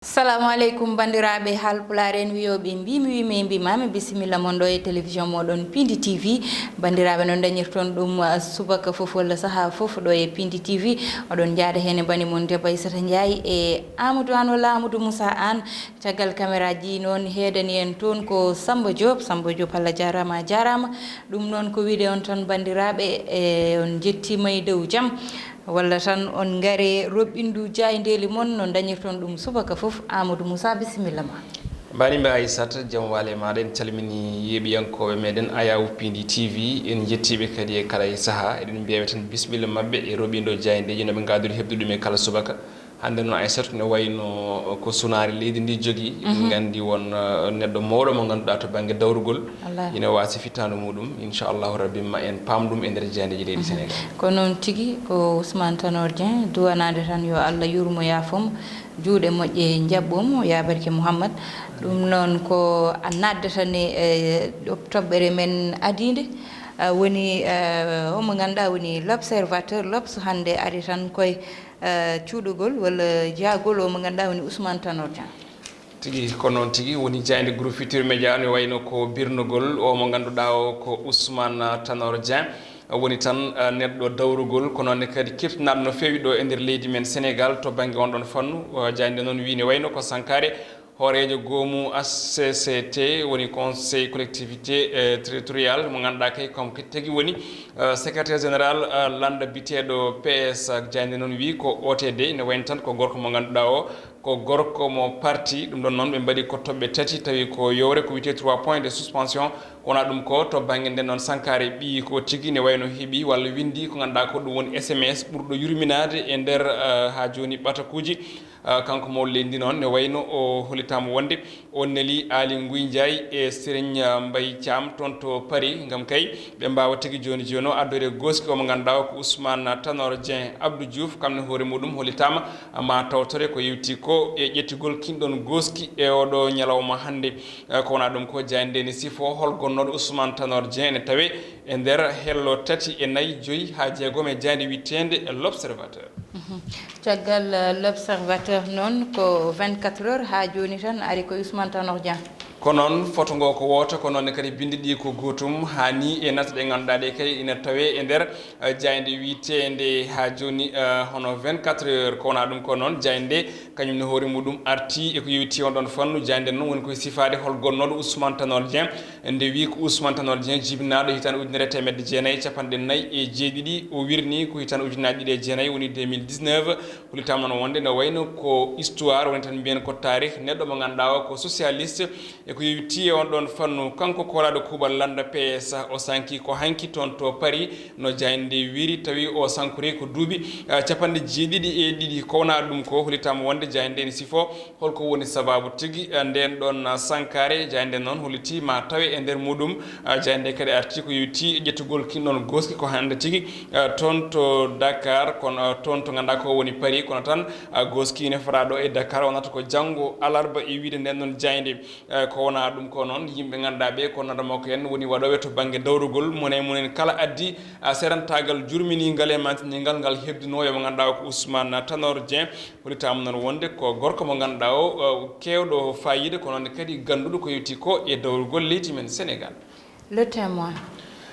Assalamu alaikum bandiraɓe halpulare en wiyoɓe mbimi mbimami bisimilla mon ɗo e télévision moɗon Pindi TV bandiraɓe non dañirton ɗum subaka foof walla saaha foof ɗo e Pindi TV oɗon jaada hen bani mon Debba Aissata Ndiaye e Amadou An walla Amadou Moussa An caggal caméra ji noon heedani en toon ko Samba Diop Allah jarama a jarama ɗum noon ko wiide on tan bandiraɓe e on jettima e dow jaam walla tan on ngare roɓɓindu jayndeli mon no dañirton ɗum subaka fof Amadou Moussa bisimilla ma banimɓe Aissata jaam waale maɗa en calmini yeeɓiyankoɓe meɗen Ayaw Pindi TV en jettiɓe kadi e kala e saaha eɗen mbiyaɓe tan bisimilla mabɓe e roɓindo jayndeji noɓe gadori hebdude ɗum e kala subaka hande noon Aissata ne wayno ko sunari leydi ndi jogui gandi won neɗɗo mawɗo mo ganduɗa to banggue dawrugol ina wasi fittanu muɗum inchallahu rabbi ma en pamɗum e nder jayndeji leydi Sénégal ko noon tigui ko Ousmane Tanor Dieng duwanade tan yo Allah yurmo yaafom juuɗe moƴƴe jaɓɓomo ya barke Mouhammad ɗum noon ko naddata e toɓɓere men adide woni omo ganduɗa woni l'observateur l'Obs hande ari tan koye cuuɗugol walla jaagol omo ganduɗa woni Ousmane Tanor Dieng tigui ko noon tigui woni jayde groupe Futurs Médias ne wayno ko birnugol o mo ganduɗa o ko Ousmane Tanor Dieng woni tan neɗɗo dawrugol ko noonne kadi keftinaɗo no fewi ɗo e nder leydi men Sénégal to banggue on ɗon fannu jayde noon wiine wayno ko sankare horejo goomu HCCT woni conseil collectivité territorial mo ganduɗa kay comme tagui woni secrétaire général landa biteɗo PS jayde noon wi ko OTD ne wayno tan ko gorko mo ganduɗa o ko gorko mo parti ɗum ɗon noon ɓe mbaɗi ko toɓɓe tati tawi ko yowre ko wiyete 3 points de suspension wona ɗum ko to banggue nden noon sankare ɓi ko tigui ne wayno heeɓi walla windi ko ganduɗa ko ɗum woni SMS ɓurɗo yurminade e nder ha joni ɓatakuji kanko mawɗo leydi ndi noon ne wayno o holitama wonde o neeli Ali Ngouille Ndiaye e Serigne Mbaye Thiam toon to Paris gam kay ɓe mbawa tigui joni joni o addore goski omo ganduɗa ko Ousmane Tanor Dieng Abdou Diouf kamne hoore muɗum holitama ma tawtore ko yewti ko e ƴettigol kinɗon goski e oɗo ñalawma hande ko wona ɗum ko jayde ni sifo hol gonnoɗo Ousmane Tanor Dieng ne tawe e nder hello tati e nayyi joyyi ha jeegom e jayde wittede l'observateur caggal l'observateur noon ko 24 heures ha joni tan ari ko Ousmane Tanor Dieng ko noon photo ngo ko woto ko noonne kadi bindi ɗi ko gotum hani e natta ɗe ganduɗa ɗe kay ina tawe e nder jayde wiitede ha joni hono 24 heures ko wona ɗum ko noon jayde kañum ne hoore muɗum arti e ko yewti on ɗon fannu jayde noon woni koye sifade hol gonnoɗo Ousmane Tanor Dieng nde wi ko Ousmane Tanor Dieng jibinaɗo hitande ujunere temedde jeenayyi capanɗe nayyi e jeeɗiɗi o wirni ko hitande ujunaje ɗiɗi e jeenayyi woni 2019 holitama noon wonde ne wayno ko histoire woni tan mbiyen ko tarih neɗɗo mo ganduɗa o ko socialiste e ko yewti e on ɗon fannu kanko kolaɗo kuuɓal landa PS o sanki ko hanki toon to Paris no jayde wiri tawi o sankori ko duuɓi capanɗe jeeɗiɗi e ɗiɗi ko wona ɗum ko holitama wonde jayde ni sifo holko woni sababu tigui nden ɗon sankare jayde noon holiti ma tawe e nder muɗum jayde kadi arti ko yewti e ƴettugol kinɗon goski ko hande tigui toon to Dakar kono toon to ganduɗa ko woni Paris kono tan goski ne fota ɗo e Dakar wonata ko janggo alarba e wiide nden ɗon jayde ko wona ɗum ko noon yimɓe ganduɗa ɓe ko nodda makko en woni waɗoɓe to banggue dawrugol munen kala addi serantagal jurminigal e mantinigal ngal hebdino yomo ganduɗa ko Ousmane Tanor Dieng holitama noon wonde ko gorko mo ganduɗa o kewɗo fayida ko noon kadi ganduɗo ko yewti ko e dawrugol leydi men Sénégal Le Témoin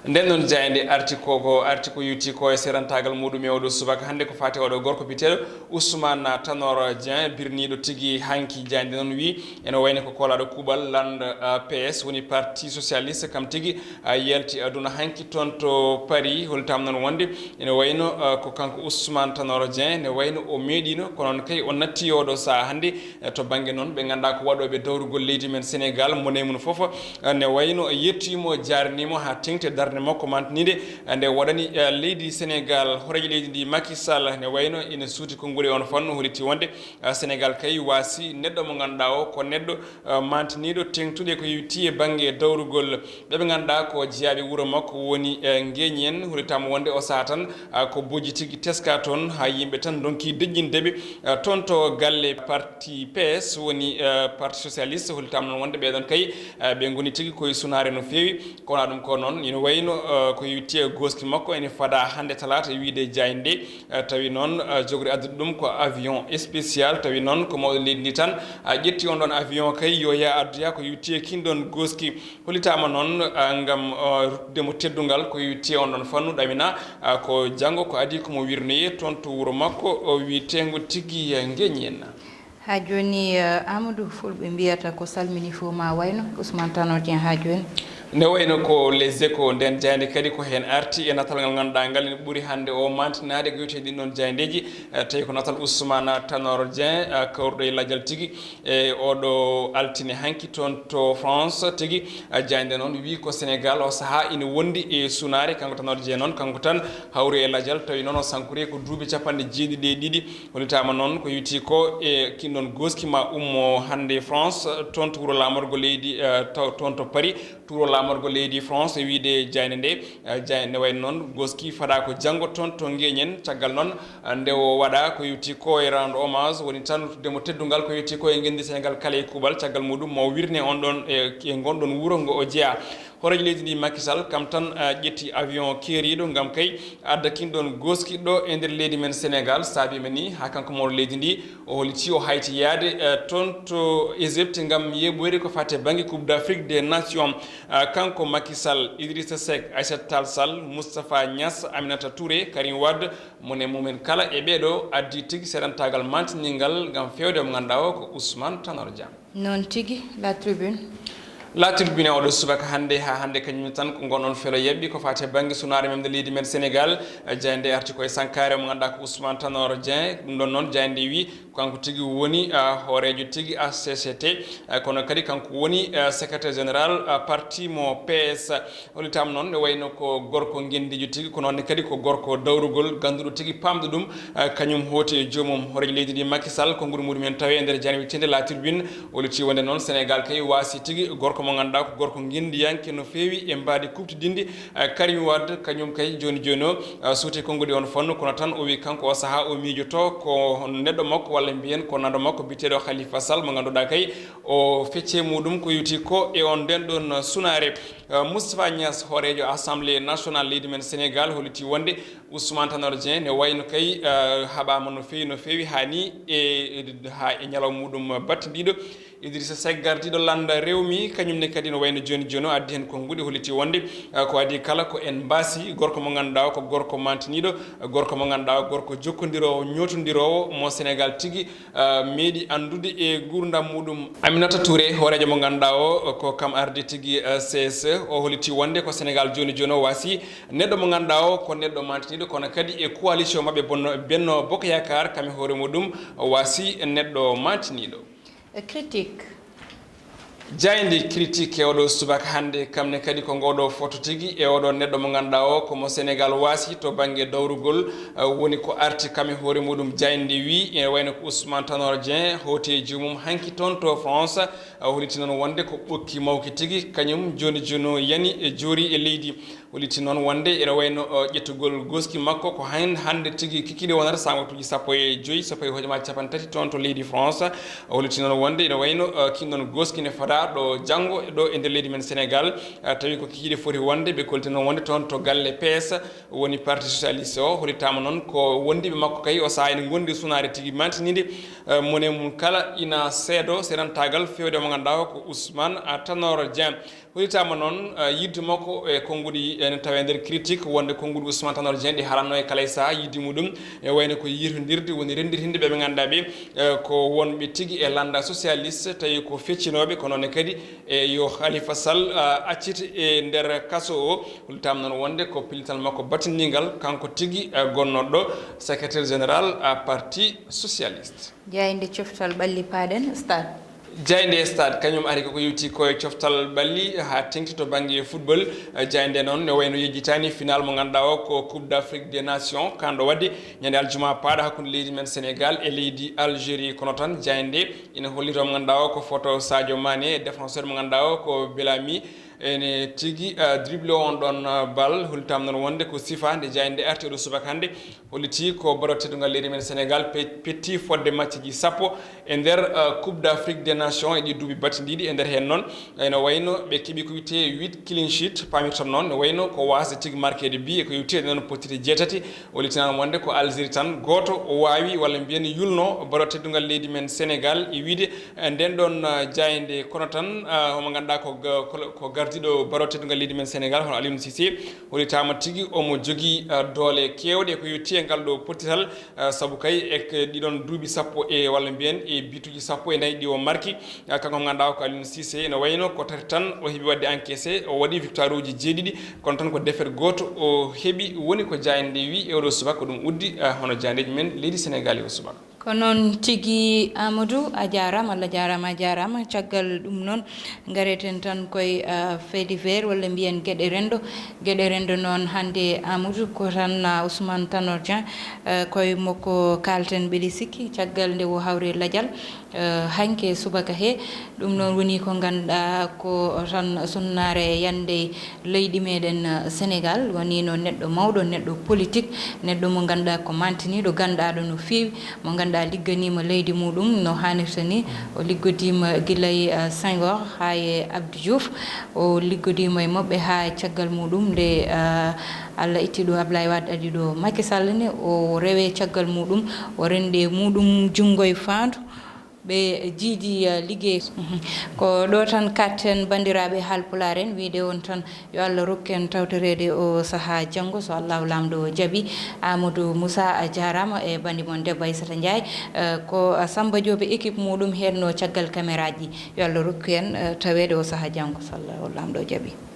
nden noon jayde arti ko yewti ko e serantagal muɗum e oɗo subaka hande ko fati oɗo gorko biteɗo Ousmane Tanor Dieng birniɗo tigui hanki jayde noon wi ene wayno ko kolaɗo kuuɓal landa PS woni parti socialiste kam tigui yalti aduna hanki toon to Paris holitama noon wonde ene wayno ko kanko Ousmane Tanor Dieng ne wayno o meeɗino ko noon kay o natti oɗo saaha hande to banggue noon ɓe ganduɗa ko waɗoɓe dawrugol leydi men Sénégal mone mum foof ne wayno yettimo jarnimo ha tengti darde makko mantinide nde waɗani leydi Sénégal horeji leydi ndi Macky Sall ne wayno ina suuti konnguli on fannu holiti wonde Sénégal kay wasi neɗɗo mo ganduɗa o ko neɗɗo mantiniɗo tengtude ko yewti e banggue dawrugol ɓeɓe ganduɗa ko jeeyaɓe wuuro makko woni Nguéni en holitama wonde o saaha tan ko bojji tigui teska toon ha yimɓe tan donki dejjindeɓe toon to galle parti PS woni parti socialiste holitama noon wonde ɓeɗon kay ɓe goni tigui koye sunare no fewi kowona ɗum ko noon ina wayno wayno ko yitte goski makko ene fada hande talata wiide jayinde tawi non jogori addude dum ko avion spécial tawi non ko mawdo leydi ndi tan ƴetti on don avion kay yo ya adduya ko yitte kindon goski holitama non ngam rutde mo teddungal ko yitte on don fannu damina ko jango ko adi ko mo wirnoye ton to wuro makko o wiitengo tigi ngeñen ha joni Amadou fulɓe mbiyata ko salmini fo ma wayno Ousmane Tanor Dieng ha joni ne wayno ko les échos nden jayde kadi ko hen arti e natal ngal ganduɗa ngal ne ɓuuri hande o mantinade ko yewte ɗin ɗon jayndeji tawi ko natal Ousmane Tanor Dieng kawruɗo e ladial tigui e oɗo altine hanki toon to France tigui jayde noon wi ko Sénégal o saaha ina wondi e sunare kanko Tanor Dieng noon kanko tan hawri e ladial tawi noon o sankuri ko duuɓi capanɗe jeeɗiɗi e ɗiɗi holitama noon ko witi ko e kinɗon goski ma ummo hande France toon to wuuro lamorgo leydi toon to Paris to wuuro lamorgo leydi France e wiide jayne nde jayne way noon goski fada ko jango toon to ngeñen caggal noon nde o waɗa ko yewti ko e rendre hommage woni tan demo teddungal ko yewti ko e gendi Sénégal kala e kuuɓal caggal muɗum mo wirne on ɗon e gonɗon wuuro ngo o jeeya horejo leydi ndi Macky Sall kam tan ƴetti avion keeriɗo ngam kay adda kinɗon goskiɗo e nder leydi men Sénégal saabi men ni ha kanko mawɗo leydi ndi o holiti o hayti yaade toon to Égypte ngam yeɓoyde ko fate banggue Coupe d'Afrique des Nations kanko Macky Sall Idrissa Seck Aïssata Tall Sall Moustapha Niass Aminata Touré Karim Wade mone mumen kala e ɓeɗo addi tigui seeɗantagal mantiningal ngam fewde mo ganduɗa o ko Ousmane Tanor Dieng non tigui La Tribune La Tribune oɗo subaka hande ha hande kañum tan ko gonon felo yebbi ko fate banggue sunare men de leydi men Sénégal jayde arti koye sankare mo ganduɗa ko Ousmane Tanor Dieng ɗum ɗon noon jayde wi kanko tigui woni horejo tigui HCCT kono kadi kanko woni secrétaire général parti mo PS holitama noon ne wayno ko gorko gendijo tigui ko noon kadi ko gorko dawrugol ganduɗo tigui pamɗo ɗum kañum hooti e joomum horejo leydi ndi Macky Sall ko nguru muɗumen tawi e nder jani tinde La Tribune holiti wonde noon Sénégal kay wasi tigui gorko mo ganduɗa ko gorko gendiyanke no feewi e mbaadi kuptidinde Karim Wade kañum kay joni joni o suuti konngudi on fannu kono tan o wi kanko o saaha o miijoto ko neɗɗo makko walla mbiyen ko nando makko biteɗo Khalifa Sall mo ganduɗa kay o fecce muɗum ko yuti ko e on nden ɗon sunare Moustapha Niass horejo assemblée nationale leydi men Sénégal holiti wonde Ousmane Tanor Dieng ne wayno kay haɓama no feewi hani ha e ñalaw muɗum battidiɗo Idrissa Seck gardiɗo landa rewmi kañumne kadi no wayno joni joni addi hen konguɗi holiti wonde ko adi kala ko en mbasi gorko mo ganduɗa ko gorko mantiniɗo gorko mo ganduɗa gorko jokkodirowo ñotodirowo mo Sénégal tigui meeɗi andude e gurdam muɗum Aminata Touré horejo mo ganduɗa o ko kam ardi tigui CSE o holiti wonde ko Sénégal joni joni o wasi neɗɗo mo ganduɗa o ko neɗɗo mantiniɗo kono kadi e coalition mabɓe Benno Bokk Yakar kami hoore muɗum wasi neɗɗo mantiniɗo critique jayndi critique e oɗo subaka hande kamne kadi ko ngoɗo photo tigui e oɗo neɗɗo mo ganduɗa o komo Sénégal wasi to banggue dawrugol woni ko arti kami hoore muɗum jayndi wi e wayno ko Ousmane Tanor Dieng hoti e jumum hanki toon to France holiti noon wonde ko ɓokki mawki tigui kañum joni joni yani e joori e leydi holiti noon wonde ene wayno ƴettugol goski makko ko hande tigui kikiɗe wonata sangotuji sappo e joyyi sappo e hojomaji capan tati toon to leydi France holiti noon wonde ene wayno kinɗon goski ne fada ɗo janggo ɗo e nder leydi men Sénégal tawi ko kikiɗe foti wonde ɓe kolti noon wonde toon to galle PS woni parti socialiste o holitama noon ko wondiɓe makko kay o saaha ene gondi sunare tigui mantinide mone mum kala ina seedantagal fewde mo ganduɗa ko Ousmane Tanor Dieng holitama noon yidde makko e konguɗi ene tawe nder critique wonde konguɗi Ousmane Tanor Dieng ɗi haranno e kala saaha yidde muɗum e wayno ko yirtodirde woni rendirinde ɓe ganduɗa ɓe ko wonɓe tigui e landa socialiste tawi ko feccinoɓe ko noon kadi e yo Khalifa Sall accite e nder kaso o holitama noon wonde ko pilital makko batindingal kanko tigui gonnoɗo secrétaire général parti socialiste jayde coftal ɓalli paɗen stade jayde stade kañum ari koko yewti koye coftal balli ha tengti to banggue football jayde noon ne wayno yejjitani final mo ganduɗa o ko Coupe d'Afrique des Nations kanɗo wadde ñande aljuma paɗa hakkude leydi men Sénégal e leydi Algérie kono tan jayde ina hollito mo ganduɗa o ko photo Sadio Mané défenseur mo ganduɗa o ko Bellamy ene tigi dribble on ɗon bal hultam non wonde ko sifa nde jayde arti ɗo subaka hande holliti ko barotedugal leydi men Sénégal petti fodde match ji sappo e nder coupe d'Afrique des nations e ɗi duuɓi battidiɗi e nder hen noon ene wayno ɓe keeɓi ko wiyete 8 clean sheet pamirtam noon ne wayno ko wasde tigi marquede bi e ko wiwte noon potiti jeetati hollitinano wonde ko Algérie tan goto o wawi walla mbiyen yulno barotedugal leydi men Sénégal e wiide nden ɗon jayde kono tan omo ganduɗa ko gardiɗo barotedugal leydi men Sénégal hono Aliou Cissé hollitama tigi omo jogui doole kewɗe ko yetti e ngal ɗo pottital saabu kay e ɗiɗon duuɓi sappo e walla mbiyen e bituji sappo e nayyi ɗi o marki kanko mo ganduɗa ko Aliou Cissé ene wayno ko tati tan o heeɓi wadde encaissé o waɗi victoire uji jeeɗiɗi kono tan ko défaite goto o heeɓi woni ko jayande wi e oɗo subaka ko ɗum uddi hono jayandeji men leydi Sénégal e o subaka ko noon tigi Amadou a jarama Allah jarama a jarama caggal ɗum noon gareten tan koye fait divers walla mbiyen gueɗe rendo noon hande Amadou ko tan Ousmane Tanor Dieng koye makko kalten beɗi sikki caggal nde o hawre ladial hanke subaka he ɗum noon woni ko ganduɗa ko tan sunnare yande leydi meɗen Sénégal woni no neɗɗo mawɗo neɗɗo politique neɗɗo mo ganduɗa ko mantiniɗo ganduɗaɗo no fewi mo ganduɗa ligganima leydi muɗum no hannirta ni o liggodima guilay Senghor ha e Abdou Diouf o liggodima e mabɓe ha caggal muɗum nde Allah itti ɗo Abdoulaye Wade adi ɗo Macky Sall ne o rewe caggal muɗum o rende muɗum junggo e fandu ɓe jiidi liggey ko ɗo tan katten bandiraɓe Haalpulaar en wiide on tan yo Allah rokken tawtorede o saaha janggo so Allahu lamɗo jaaɓi Amadou Moussa a jarama e bandi moon debbo Aissata Ndiaye ko Samba Diop équipe muɗum henno caggal caméra ji yo Allah rokku en tawede o saaha janggo so Allahu lamɗo jaaɓi